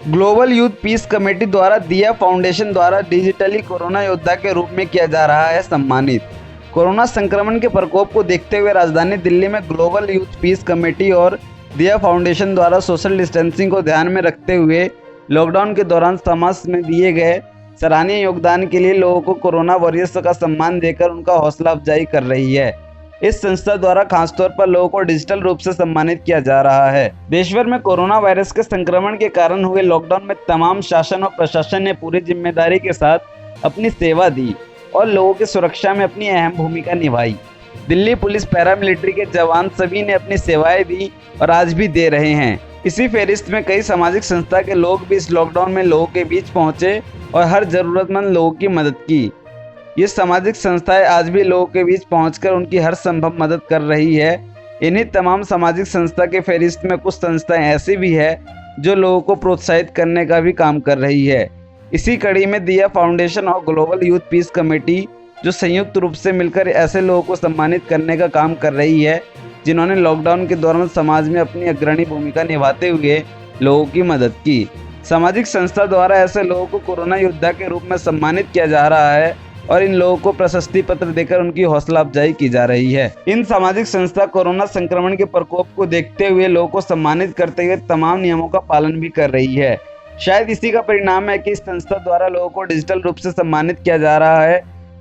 Global youth peace committee द्वारा दिया foundation द्वारा डिजिटली कोरोना योद्धा के रूप में किया जा रहा है सम्मानित। कोरोना संक्रमण के प्रकोप को देखते हुए राजधानी दिल्ली में ग्लोबल यूथ पीस कमेटी और दिया फाउंडेशन द्वारा सोशल डिस्टेंसिंग को ध्यान में रखते हुए लॉकडाउन के दौरान समाज में दिए गए सराहनीय योगदान के लिए लोगों को कोरोना वॉरियर्स का सम्मान देकर उनका हौसला अफजाई कर रही है। इस संस्था द्वारा खासतौर पर लोगों को डिजिटल रूप से सम्मानित किया जा रहा है। देशभर में कोरोना वायरस के संक्रमण के कारण हुए लॉकडाउन में तमाम शासन और प्रशासन ने पूरी जिम्मेदारी के साथ अपनी सेवा दी और लोगों की सुरक्षा में अपनी अहम भूमिका निभाई। दिल्ली पुलिस, पैरामिलिट्री के जवान सभी ने अपनी सेवाएं दी और आज भी दे रहे हैं। इसी फहरिस्त में कई सामाजिक संस्था के लोग भी इस लॉकडाउन में लोगों के बीच पहुंचे और हर जरूरतमंद लोगों की मदद की। ये सामाजिक संस्थाएं आज भी लोगों के बीच पहुंचकर उनकी हर संभव मदद कर रही है। इन्हीं तमाम सामाजिक संस्था के फहरिस्त में कुछ संस्थाएं ऐसी भी है जो लोगों को प्रोत्साहित करने का भी काम कर रही है। इसी कड़ी में दिया फाउंडेशन और ग्लोबल यूथ पीस कमेटी जो संयुक्त रूप से मिलकर ऐसे लोगों को सम्मानित करने का काम कर रही है जिन्होंने लॉकडाउन के दौरान समाज में अपनी अग्रणी भूमिका निभाते हुए लोगों की मदद की। सामाजिक संस्था द्वारा ऐसे लोगों को कोरोना योद्धा के रूप में सम्मानित किया जा रहा है और इन लोगों को प्रशस्ति पत्र देकर उनकी हौसला अफजाई की जा रही है। इन सामाजिक संस्था कोरोना संक्रमण के प्रकोप को देखते हुए लोगों को सम्मानित करते हुए तमाम नियमों का पालन भी कर रही है। शायद इसी का परिणाम है कि इस संस्था द्वारा लोगों को डिजिटल रूप से सम्मानित किया जा रहा है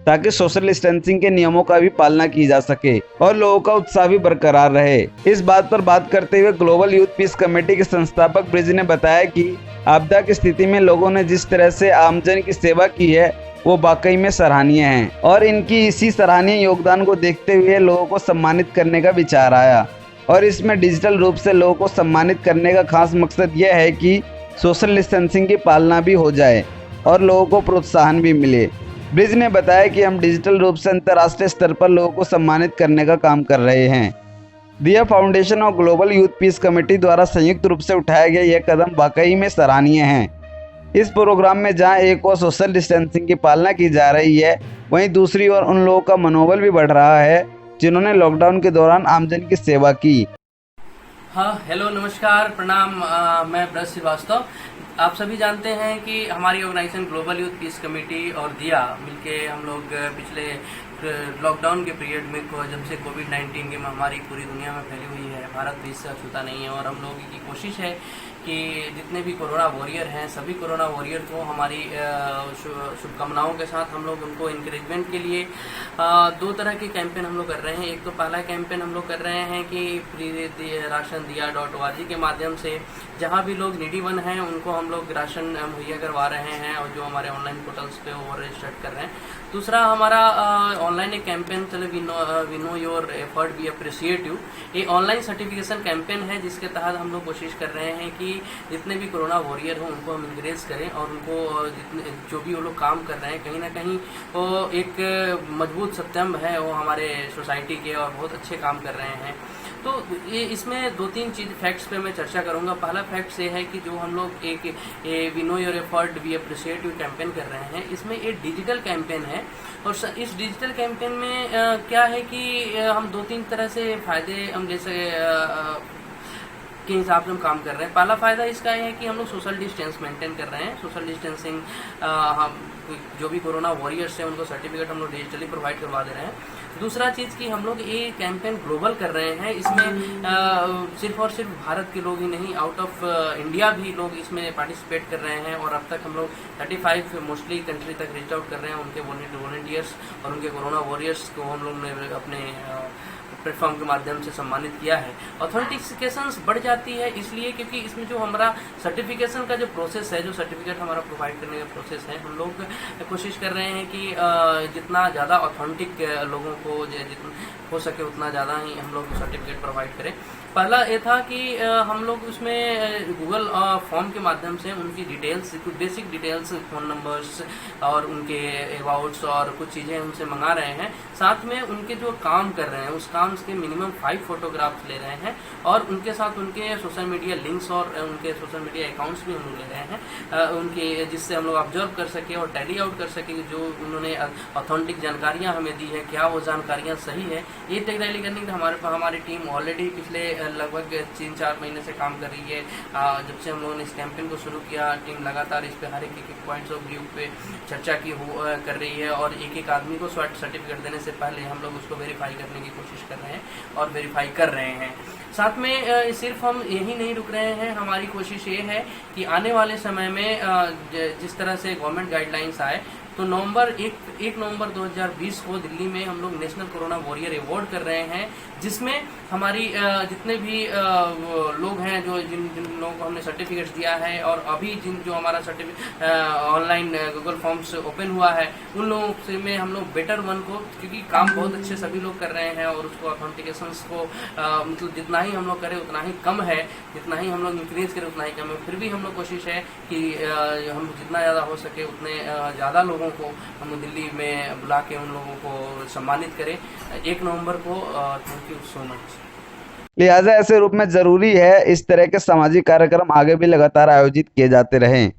ताकि सोशल डिस्टेंसिंग के नियमों का भी पालना की जा सके और लोगों का उत्साह भी बरकरार रहे। इस बात पर बात करते हुए ग्लोबल यूथ पीस कमेटी के संस्थापक ब्रिज ने बताया कि आपदा की स्थिति में लोगों ने जिस तरह से आमजन की सेवा की है वो वाकई में सराहनीय है और इनकी इसी सराहनीय योगदान को देखते हुए लोगों को सम्मानित करने का विचार आया और इसमें डिजिटल रूप से लोगों को सम्मानित करने का खास मकसद यह है कि सोशल डिस्टेंसिंग की पालना भी हो जाए और लोगों को प्रोत्साहन भी मिले। ब्रिज ने बताया कि हम डिजिटल रूप से अंतर्राष्ट्रीय स्तर पर लोगों को सम्मानित करने का काम कर रहे हैं। दिया फाउंडेशन और ग्लोबल यूथ पीस कमेटी द्वारा संयुक्त रूप से उठाया गया यह कदम वाकई में सराहनीय है। इस प्रोग्राम में जहां एक ओर सोशल डिस्टेंसिंग की पालना की जा रही है, वहीं दूसरी ओर उन लोगों का मनोबल भी बढ़ रहा है जिन्होंने लॉकडाउन के दौरान आमजन की सेवा की। हाँ, हेलो, नमस्कार, प्रणाम। मैं ब्रज श्रीवास्तव। आप सभी जानते हैं कि हमारी organisation global youth peace committee और दिया मिलके हम लोग पिछले लॉकडाउन के पीरियड में जब से कोविड-19 की महामारी पूरी दुनिया में फैली हुई है, भारत भी इससे अछूता नहीं है और हम लोगों की कोशिश है कि जितने भी कोरोना वॉरियर हैं सभी कोरोना वॉरियर को हमारी शुभकामनाओं के साथ हम लोग उनको इंकरेजमेंट के लिए दो तरह के कैंपेन हम लोग कर रहे हैं। एक तो पहला कैंपेन हम लोग कर रहे हैं कि फ्री राशन दिया.org के माध्यम से जहां भी लोग नीडी वन हैं उनको हम लोग राशन मुहैया करवा रहे हैं और जो हमारे ऑनलाइन पोर्टल्स पे वो रजिस्टर्ड कर रहे हैं। दूसरा हमारा ऑनलाइन एक कैंपेन चले we know your effort, we appreciate you. ये ऑनलाइन सर्टिफिकेशन कैंपेन है जिसके तहत हम लोग कोशिश कर रहे हैं कि जितने भी कोरोना वॉरियर हों उनको हम इंकरेज करें और उनको जितने जो भी वो लोग काम कर रहे हैं कहीं ना कहीं वो एक मजबूत स्तंभ है वो हमारे सोसाइटी के और बहुत अच्छे काम कर रहे हैं। तो ये इसमें दो तीन चीज फैक्ट्स पे मैं चर्चा करूंगा। पहला फैक्ट ये है कि जो हम लोग एक we know your effort we appreciate you campaign कर रहे हैं, इसमें एक डिजिटल कैंपेन है और इस डिजिटल कैंपेन में क्या है कि हम दो तीन तरह से फायदे हम जैसे के हिसाब से हम काम कर रहे हैं। पहला फायदा इसका है कि हम लोग सोशल डिस्टेंस मेंटेन कर रहे हैं। सोशल डिस्टेंसिंग हम जो भी कोरोना वॉरियर्स हैं उनको सर्टिफिकेट हम लोग डिजिटली प्रोवाइड करवा दे रहे हैं। दूसरा चीज़ कि हम लोग ये कैंपेन ग्लोबल कर रहे हैं, इसमें सिर्फ और सिर्फ भारत के लोग ही नहीं, आउट ऑफ इंडिया भी लोग इसमें पार्टिसिपेट कर रहे हैं और अब तक हम लोग 35 मोस्टली कंट्री तक रीच आउट कर रहे हैं। उनके वॉलंटियर्स और उनके कोरोना वॉरियर्स को हम लोग ने अपने प्लेटफॉर्म के माध्यम से सम्मानित किया है। ऑथेंटिकेशंस बढ़ जाती है इसलिए क्योंकि इसमें जो हमारा सर्टिफिकेशन का जो प्रोसेस है, जो सर्टिफिकेट हमारा प्रोवाइड करने का प्रोसेस है, हम लोग कोशिश कर रहे हैं कि जितना ज़्यादा ऑथेंटिक लोगों को जितना हो सके उतना ज़्यादा ही हम लोग सर्टिफिकेट प्रोवाइड करें। पहला ये था कि हम लोग उसमें गूगल फॉर्म के माध्यम से उनकी डिटेल्स, कुछ बेसिक डिटेल्स, फ़ोन नंबर्स और उनके अबाउट्स और कुछ चीज़ें उनसे मंगा रहे हैं। साथ में उनके जो काम कर रहे हैं उस काम एग्ज़ाम्स के मिनिमम 5 फोटोग्राफ्स ले रहे हैं और उनके साथ उनके सोशल मीडिया लिंक्स और उनके सोशल मीडिया अकाउंट्स भी हम लोग ले रहे हैं उनके, जिससे हम लोग ऑब्जर्व कर सके और टैली आउट कर सके जो उन्होंने ऑथेंटिक जानकारियाँ हमें दी है, क्या वो जानकारियाँ सही है। ये टैली करने के लिए हमारी टीम ऑलरेडी पिछले लगभग 3-4 महीने से काम कर रही है। जब से हम लोगों ने इस कैंपेन को शुरू किया, टीम लगातार इस पे हर एक पॉइंट्स ऑफ व्यू पे चर्चा कर रही है और एक आदमी को सर्टिफिकेट देने से पहले हम लोग उसको वेरीफाई करने की कोशिश कर रहे हैं और वेरीफाई कर रहे हैं। साथ में सिर्फ हम यही नहीं रुक रहे हैं, हमारी कोशिश ये है कि आने वाले समय में जिस तरह से गवर्नमेंट गाइडलाइंस आए तो एक नवंबर 2020 को दिल्ली में हम लोग नेशनल कोरोना वॉरियर अवार्ड कर रहे हैं, जिसमें हमारी जितने भी लोग हैं जिन लोगों को हमने सर्टिफिकेट्स दिया है और अभी जो हमारा ऑनलाइन गूगल फॉर्म्स ओपन हुआ है उन लोगों से में हम लोग बेटर वन को, क्योंकि काम बहुत अच्छे सभी लोग कर रहे हैं और उसको ऑथेंटिकेशंस को मतलब जितना ही हम लोग करें उतना ही कम है, जितना ही हम लोग इंक्रीज करें उतना ही कम है। फिर भी हम लोग कोशिश है कि हम जितना ज़्यादा हो सके उतने ज़्यादा लोगों को हम दिल्ली में बुला के उन लोगों को सम्मानित करें 1 नवंबर को। Thank you so much. लिहाजा ऐसे रूप में जरूरी है इस तरह के सामाजिक कार्यक्रम आगे भी लगातार आयोजित किए जाते रहें।